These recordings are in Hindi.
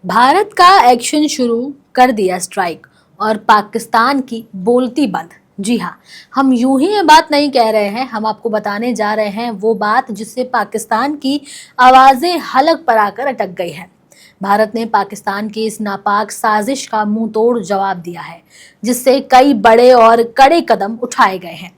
भारत का एक्शन शुरू कर दिया स्ट्राइक और पाकिस्तान की बोलती बंद। जी हाँ, हम यूं ही ये बात नहीं कह रहे हैं, हम आपको बताने जा रहे हैं वो बात जिससे पाकिस्तान की आवाजें हलक पर आकर अटक गई हैं। भारत ने पाकिस्तान की इस नापाक साजिश का मुंह तोड़ जवाब दिया है, जिससे कई बड़े और कड़े कदम उठाए गए हैं।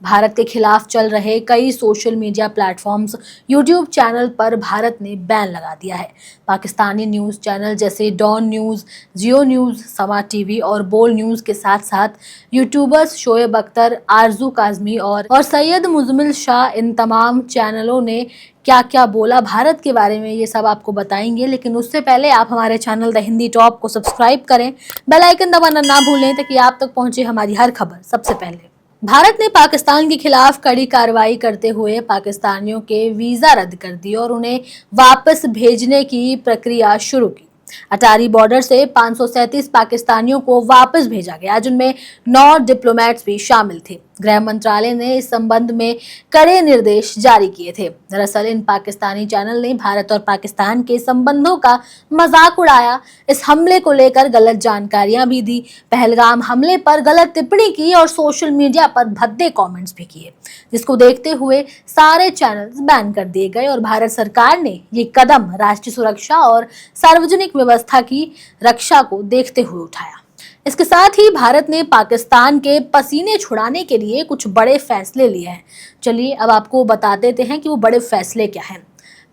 भारत के खिलाफ चल रहे कई social media platforms, YouTube channel पर भारत ने बैन लगा दिया है। पाकिस्तानी न्यूज़ चैनल जैसे डॉन न्यूज़, जियो न्यूज़, समा टीवी और बोल न्यूज़ के साथ साथ यूट्यूबर्स शोएब अख्तर, आरजू काजमी और सैयद मुजमिल शाह, इन तमाम चैनलों ने क्या क्या बोला भारत के बारे में, ये सब आपको बताएंगे। लेकिन उससे पहले आप हमारे चैनल द हिंदी टॉप को सब्सक्राइब करें, बेल आइकन दबाना ना भूलें ताकि आप तक पहुंचे हमारी हर खबर सबसे पहले। भारत ने पाकिस्तान के खिलाफ कड़ी कार्रवाई करते हुए पाकिस्तानियों के वीजा रद्द कर दिए और उन्हें वापस भेजने की प्रक्रिया शुरू की। अटारी बॉर्डर से 537 पाकिस्तानियों को वापस भेजा गया, जिनमें 9 डिप्लोमेट्स भी शामिल थे। गृह मंत्रालय ने इस संबंध में कड़े निर्देश जारी किए थे। दरअसल इन पाकिस्तानी चैनल ने भारत और पाकिस्तान के संबंधों का मजाक उड़ाया, इस हमले को लेकर गलत जानकारियां भी दी, पहलगाम हमले पर गलत टिप्पणी की और सोशल मीडिया पर भद्दे कमेंट्स भी किए, जिसको देखते हुए सारे चैनल्स बैन कर दिए गए। और भारत सरकार ने ये कदम राष्ट्रीय सुरक्षा और सार्वजनिक व्यवस्था की रक्षा को देखते हुए उठाया। इसके साथ ही भारत ने पाकिस्तान के पसीने छुड़ाने के लिए कुछ बड़े फैसले लिए हैं। चलिए अब आपको बता देते हैं कि वो बड़े फैसले क्या हैं।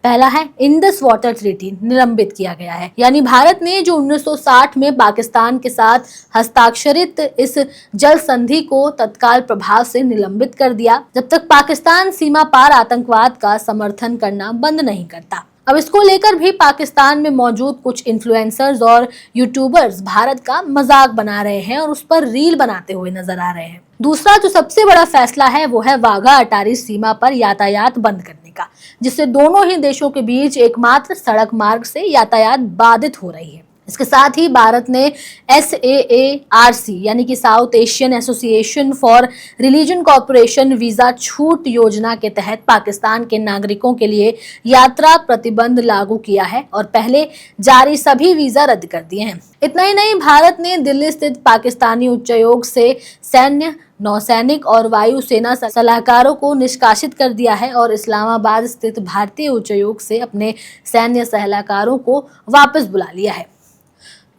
पहला है, इंडस वाटर ट्रीटी निलंबित किया गया है। यानी भारत ने जो 1960 में पाकिस्तान के साथ हस्ताक्षरित इस जल संधि को तत्काल प्रभाव से निलंबित कर दिया, जब तक पाकिस्तान सीमा पार आतंकवाद का समर्थन करना बंद नहीं करता। अब इसको लेकर भी पाकिस्तान में मौजूद कुछ इन्फ्लुएंसर्स और यूट्यूबर्स भारत का मजाक बना रहे हैं और उस पर रील बनाते हुए नजर आ रहे हैं। दूसरा जो सबसे बड़ा फैसला है वो है वाघा अटारी सीमा पर यातायात बंद करने का, जिससे दोनों ही देशों के बीच एकमात्र सड़क मार्ग से यातायात बाधित हो रही है। इसके साथ ही भारत ने SAARC यानी कि south Asian association for religion corporation visa छूट योजना के तहत पाकिस्तान के नागरिकों के लिए यात्रा प्रतिबंध लागू किया है और पहले जारी सभी वीजा रद्द कर दिए हैं। इतना ही नहीं, भारत ने दिल्ली स्थित पाकिस्तानी उच्चायोग से सैन्य, नौसैनिक और वायुसेना सलाहकारों को निष्कासित कर दिया है और इस्लामाबाद स्थित भारतीय उच्चायोग से अपने सैन्य सलाहकारों को वापस बुला लिया है।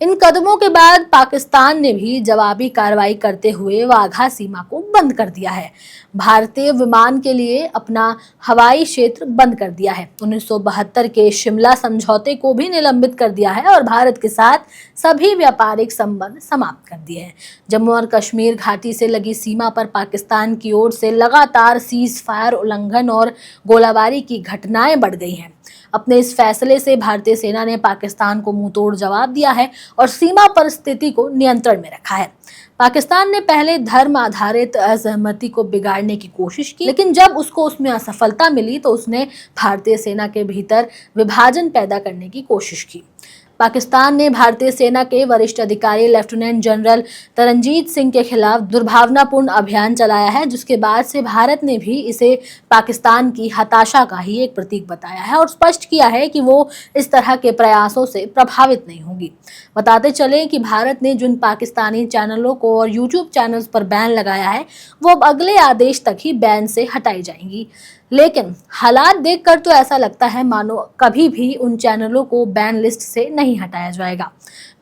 इन कदमों के बाद पाकिस्तान ने भी जवाबी कार्रवाई करते हुए वाघा सीमा को बंद कर दिया है। भारतीय विमान के लिए अपना हवाई क्षेत्र बंद कर दिया है। 1972 के शिमला समझौते को भी निलंबित कर दिया है और भारत के साथ सभी व्यापारिक संबंध समाप्त कर दिए हैं। जम्मू और कश्मीर घाटी से लगी सीमा पर पाकिस्तान की ओर से लगातार सीज फायर उल्लंघन और गोलाबारी की घटनाएं बढ़ गई हैं। अपने इस फैसले से भारतीय सेना ने पाकिस्तान को मुंहतोड़ जवाब दिया है और सीमा पर स्थिति को नियंत्रण में रखा है। पाकिस्तान ने पहले धर्म आधारित असहमति को बिगाड़ने की कोशिश की, लेकिन जब उसको उसमें असफलता मिली तो उसने भारतीय सेना के भीतर विभाजन पैदा करने की कोशिश की। पाकिस्तान ने भारतीय सेना के वरिष्ठ अधिकारी लेफ्टिनेंट जनरल तरनजीत सिंह के खिलाफ दुर्भावनापूर्ण अभियान चलाया है, जिसके बाद से भारत ने भी इसे पाकिस्तान की हताशा का ही एक प्रतीक बताया है और स्पष्ट किया है कि वो इस तरह के प्रयासों से प्रभावित नहीं होगी। बताते चले कि भारत ने जिन पाकिस्तानी चैनलों को और यूट्यूब चैनल्स पर बैन लगाया है वो अब अगले आदेश तक ही बैन से हटाई जाएंगी। लेकिन हालात देखकर तो ऐसा लगता है मानो कभी भी उन चैनलों को बैन लिस्ट से नहीं हटाया जाएगा।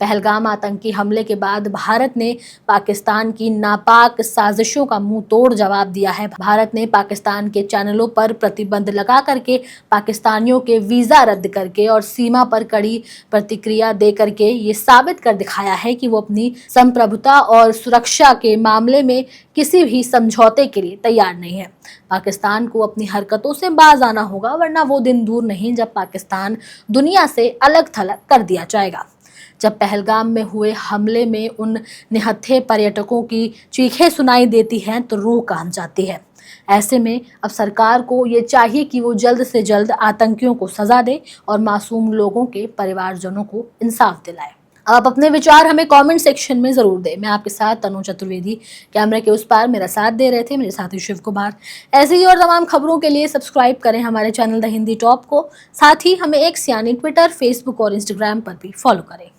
पहलगाम आतंकी हमले के बाद भारत ने पाकिस्तान की नापाक साजिशों का मुंह तोड़ जवाब दिया है। भारत ने पाकिस्तान के चैनलों पर प्रतिबंध लगा करके, पाकिस्तानियों के वीजा रद्द करके और सीमा पर कड़ी प्रतिक्रिया दे करके ये साबित कर दिखाया है कि वो अपनी संप्रभुता और सुरक्षा के मामले में किसी भी समझौते के लिए तैयार नहीं है। पाकिस्तान को अपनी हरकतों से बाज आना होगा, वरना वो दिन दूर नहीं जब पाकिस्तान दुनिया से अलग थलग कर दिया जाएगा। जब पहलगाम में हुए हमले में उन निहत्थे पर्यटकों की चीखें सुनाई देती हैं तो रूह कांप जाती है। ऐसे में अब सरकार को ये चाहिए कि वो जल्द से जल्द आतंकियों को सजा दे और मासूम लोगों के परिवारजनों को इंसाफ दिलाए। आप अपने विचार हमें कमेंट सेक्शन में जरूर दें। मैं आपके साथ तनु चतुर्वेदी, कैमरे के उस पार मेरा साथ दे रहे थे मेरे साथी शिव कुमार। ऐसे ही और तमाम खबरों के लिए सब्सक्राइब करें हमारे चैनल द हिंदी टॉप को। साथ ही हमें एक्स यानी ट्विटर, फेसबुक और इंस्टाग्राम पर भी फॉलो करें।